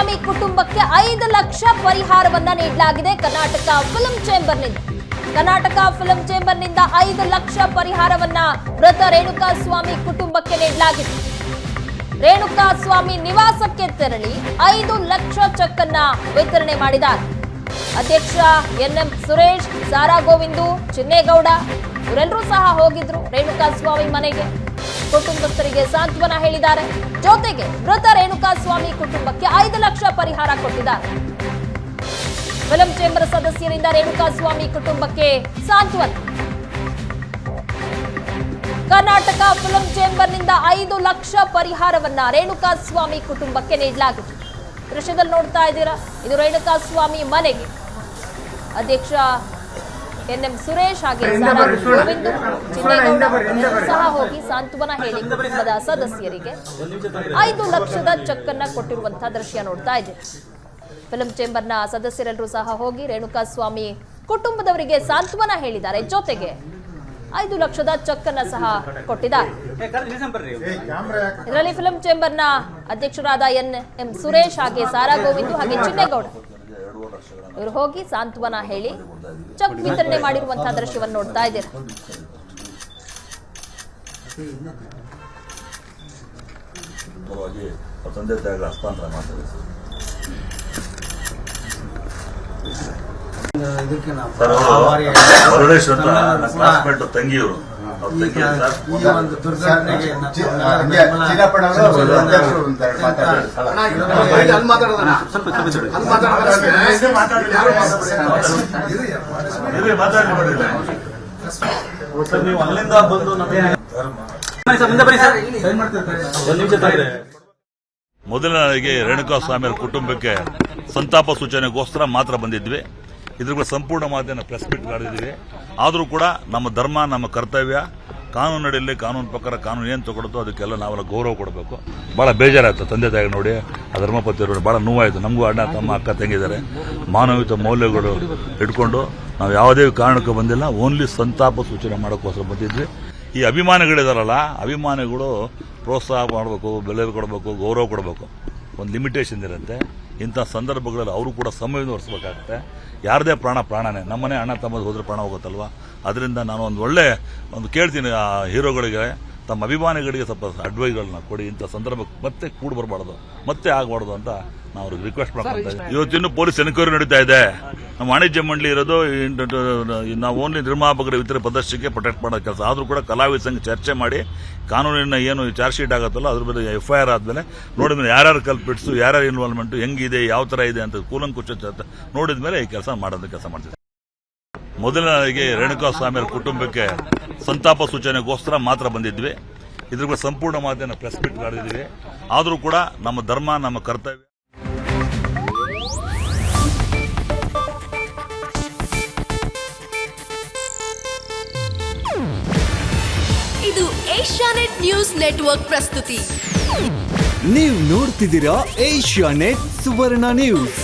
ಸ್ವಾಮಿ ಕುಟುಂಬಕ್ಕೆ 5 ಲಕ್ಷ ಪರಿಹಾರವನ್ನ ನೀಡಲಾಗಿದೆ Karnataka film ಚೇಂಬರ್ನಿಂದ. Karnataka film ಚೇಂಬರ್ನಿಂದ 5 lakh ಪರಿಹಾರವನ್ನ ಮೃತ ರೇಣುಕಾ ಸ್ವಾಮಿ ಕುಟುಂಬಕ್ಕೆ ನೀಡಲಾಗಿದೆ. ರೇಣುಕಾ ಸ್ವಾಮಿ ನಿವಾಸಕ್ಕೆ ತೆರಳಿ 5 ಲಕ್ಷ ಚೆಕ್ ಅನ್ನ ವಿತರಣೆ ಮಾಡಿದ್ದಾರೆ. ಅಧ್ಯಕ್ಷ ಎನ್ಎಂ ಸುರೇಶ್, ಸಾರಾ ಗೋವಿಂದು, ಚಿನ್ನೇಗೌಡ ಇವರೆಲ್ಲರೂ ಸಹ ಹೋಗಿದ್ರು ರೇಣುಕಾ ಸ್ವಾಮಿ ಮನೆಗೆ. ಕುಟುಂಬಸ್ಥರಿಗೆ ಸಾಂತ್ವನ ಹೇಳಿದ್ದಾರೆ. ಜೊತೆಗೆ ಮೃತ ರೇಣುಕಾ ಸ್ವಾಮಿ ಕುಟುಂಬಕ್ಕೆ 5 ಲಕ್ಷ ಪರಿಹಾರ ಕೊಟ್ಟಿದ್ದಾರೆ. ಫಿಲ್ಮ್ ಚೇಂಬರ್ ಸದಸ್ಯರಿಂದ ರೇಣುಕಾ ಸ್ವಾಮಿ ಕುಟುಂಬಕ್ಕೆ ಸಾಂತ್ವನ. ಕರ್ನಾಟಕ ಫಿಲ್ಮ್ ಚೇಂಬರ್ನಿಂದ 5 ಲಕ್ಷ ಪರಿಹಾರವನ್ನ ರೇಣುಕಾ ಸ್ವಾಮಿ ಕುಟುಂಬಕ್ಕೆ ನೀಡಲಾಗಿದೆ. ದೃಶ್ಯದಲ್ಲಿ ನೋಡ್ತಾ ಇದ್ದೀರಾ, ಇದು ರೇಣುಕಾ ಸ್ವಾಮಿ ಮನೆಗೆ ಅಧ್ಯಕ್ಷ ಎನ್ಎಂ ಸುರೇಶ್ ಹಾಗೆ ಸಾರಾ ಗೋವಿಂದು, ಚಿನ್ನೇಗೌಡ ಸಹ ಹೋಗಿ ಸಾಂತ್ವನ ಹೇಳಿ ಕುಟುಂಬದ ಸದಸ್ಯರಿಗೆ 5 ಲಕ್ಷದ ಚೆಕ್ ಅನ್ನ ಕೊಟ್ಟಿರುವಂತಹ ದೃಶ್ಯ ನೋಡ್ತಾ ಇದ್ದೀವಿ. ಫಿಲ್ಮ್ ಚೇಂಬರ್ನ ಸದಸ್ಯರೆಲ್ಲರೂ ಸಹ ಹೋಗಿ ರೇಣುಕಾ ಸ್ವಾಮಿ ಕುಟುಂಬದವರಿಗೆ ಸಾಂತ್ವನ ಹೇಳಿದ್ದಾರೆ. ಜೊತೆಗೆ 5 ಲಕ್ಷದ ಚೆಕ್ ಅನ್ನ ಸಹ ಕೊಟ್ಟಿದ್ದಾರೆ. ಇದರಲ್ಲಿ ಫಿಲ್ಮ್ ಚೇಂಬರ್ನ ಅಧ್ಯಕ್ಷರಾದ ಎನ್ಎಂ ಸುರೇಶ್ ಹಾಗೆ ಸಾರಾ ಗೋವಿಂದು ಹಾಗೆ ಚಿನ್ನೇಗೌಡ ಇವರು ಹೋಗಿ ಸಾಂತ್ವನ ಹೇಳಿ ಚೆಕ್ ವಿತರಣೆ ಮಾಡಿರುವಂತಹ ದೃಶ್ಯವನ್ನು ನೋಡ್ತಾ ಇದ್ದೀರಾ. ತಂದೆ ತಾಯಿಗಳ ಹಸ್ತಾಂತರ ಮಾಡ್ತಾರೆ. ಮುರುಡೇಶ್ವರ ಕ್ಲಾಸ್ಮೇಟ್ ತಂಗಿಯವರು ಮೊದಲನೇದಾಗಿ ರೇಣುಕಾ ಸ್ವಾಮಿಯವರ ಕುಟುಂಬಕ್ಕೆ ಸಂತಾಪ ಸೂಚನೆಗೋಸ್ಕರ ಮಾತ್ರ ಬಂದಿದ್ವಿ. ಇದ್ರ ಸಂಪೂರ್ಣ ಮಾತನ್ನು ಪ್ರೆಸ್ ಮೀಟ್ ಮಾಡಿದ್ವಿ. ಆದರೂ ಕೂಡ ನಮ್ಮ ಧರ್ಮ, ನಮ್ಮ ಕರ್ತವ್ಯ, ಕಾನೂನು ನಡೆಯಲ್ಲಿ ಕಾನೂನು ಪ್ರಕಾರ ಕಾನೂನು ಏನು ತಗೊಳುತ್ತೋ ಅದಕ್ಕೆಲ್ಲ ನಾವೆಲ್ಲ ಗೌರವ ಕೊಡಬೇಕು. ಭಾಳ ಬೇಜಾರಾಯ್ತು ತಂದೆ ತಾಯಿ ನೋಡಿ, ಆ ಧರ್ಮಪತಿಯವರು ಭಾಳ ನೋವಾಯಿತು. ನಮಗೂ ಅಣ್ಣ ತಮ್ಮ ಅಕ್ಕ ತಂಗಿದ್ದಾರೆ. ಮಾನವೀಯತೆ ಮೌಲ್ಯಗಳು ಇಟ್ಕೊಂಡು ನಾವು ಯಾವುದೇ ಕಾರಣಕ್ಕೂ ಬಂದಿಲ್ಲ. ಓನ್ಲಿ ಸಂತಾಪ ಸೂಚನೆ ಮಾಡೋಕ್ಕೋಸ್ಕರ ಬಂದಿದ್ವಿ. ಈ ಅಭಿಮಾನಿಗಳಿದಾರಲ್ಲ, ಅಭಿಮಾನಿಗಳು ಪ್ರೋತ್ಸಾಹ ಮಾಡಬೇಕು, ಬೆಲೆ ಕೊಡಬೇಕು, ಗೌರವ ಕೊಡಬೇಕು. ಒಂದು ಲಿಮಿಟೇಷನ್ ಇರುತ್ತೆ. ಇಂಥ ಸಂದರ್ಭಗಳಲ್ಲಿ ಅವರು ಕೂಡ ಸಮಯವನ್ನು ಹೊರಿಸಬೇಕಾಗುತ್ತೆ. ಯಾರದೇ ಪ್ರಾಣನೇ. ನಮ್ಮನೆ ಅಣ್ಣ ತಮ್ಮದು ಹೋದ್ರೆ ಪ್ರಾಣ ಹೋಗುತ್ತಲ್ವ. ಅದರಿಂದ ನಾನು ಒಂದು ಕೇಳ್ತೀನಿ ಆ ಹೀರೋಗಳಿಗೆ, ತಮ್ಮ ಅಭಿಮಾನಿಗಳಿಗೆ ಸ್ವಲ್ಪ ಅಡ್ವೈಸ್ಗಳನ್ನ ಕೊಡಿ. ಇಂಥ ಸಂದರ್ಭಕ್ಕೆ ಮತ್ತೆ ಕೂಡ ಬರಬಾರ್ದು, ಮತ್ತೆ ಆಗಬಾರ್ದು ಅಂತ ನಾವು ಅವ್ರಿಗೆ ರಿಕ್ವೆಸ್ಟ್ ಮಾಡ್ತಾ ಇದ್ದೀವಿ. ಇವತ್ತಿನ್ನೂ ಪೊಲೀಸ್ ಎನ್ಕ್ವೈರಿ ನಡೀತಾ ಇದೆ. ನಮ್ಮ ವಾಣಿಜ್ಯ ಮಂಡಳಿ ಇರೋದು ನಾವು ಓನ್ಲಿ ನಿರ್ಮಾಪಕರ ಇತರ ಪ್ರದರ್ಶನಕ್ಕೆ ಪ್ರೊಟೆಕ್ಟ್ ಮಾಡೋ ಕೆಲಸ. ಆದರೂ ಕೂಡ ಕಲಾವಿದ ಸಂಘ ಚರ್ಚೆ ಮಾಡಿ ಕಾನೂನಿನ ಏನು ಚಾರ್ಜ್ ಶೀಟ್ ಆಗುತ್ತಲ್ಲ ಅದ್ರ ಮೇಲೆ FIR ಆದಮೇಲೆ ನೋಡಿದ್ಮೇಲೆ ಯಾರ್ಯಾರು ಕಲ್ಪಿಟ್ಸು, ಯಾರ್ಯಾರು ಇನ್ವಾಲ್ವ್ಮೆಂಟು, ಹೆಂಗಿದೆ, ಯಾವ ಥರ ಇದೆ ಅಂತ ಕೂಲಂಕುಷ ನೋಡಿದ ಮೇಲೆ ಈ ಕೆಲಸ ಮಾಡ್ತಿದ್ದೆ. ಮೊದಲನೇದಾಗಿ ರೇಣುಕಾ ಸ್ವಾಮಿಯವರ ಕುಟುಂಬಕ್ಕೆ ಸಂತಾಪ ಸೂಚನೆಗೋಸ್ಕರ ಮಾತ್ರ ಬಂದಿದ್ವಿ. ಇದ್ರ ಸಂಪೂರ್ಣ ಮಾತನ್ನು ಪ್ರೆಸ್ ಮೀಟ್ ಮಾಡಿದ್ವಿ. ಆದರೂ ಕೂಡ ನಮ್ಮ ಧರ್ಮ, ನಮ್ಮ ಕರ್ತವ್ಯ. ಇದು ಏಷ್ಯಾನೆಟ್ ನ್ಯೂಸ್ ನೆಟ್ವರ್ಕ್ ಪ್ರಸ್ತುತಿ. ನೀವು ನೋಡ್ತಿದ್ದೀರಾ ಏಷ್ಯಾನೆಟ್ ಸುವರ್ಣ ನ್ಯೂಸ್.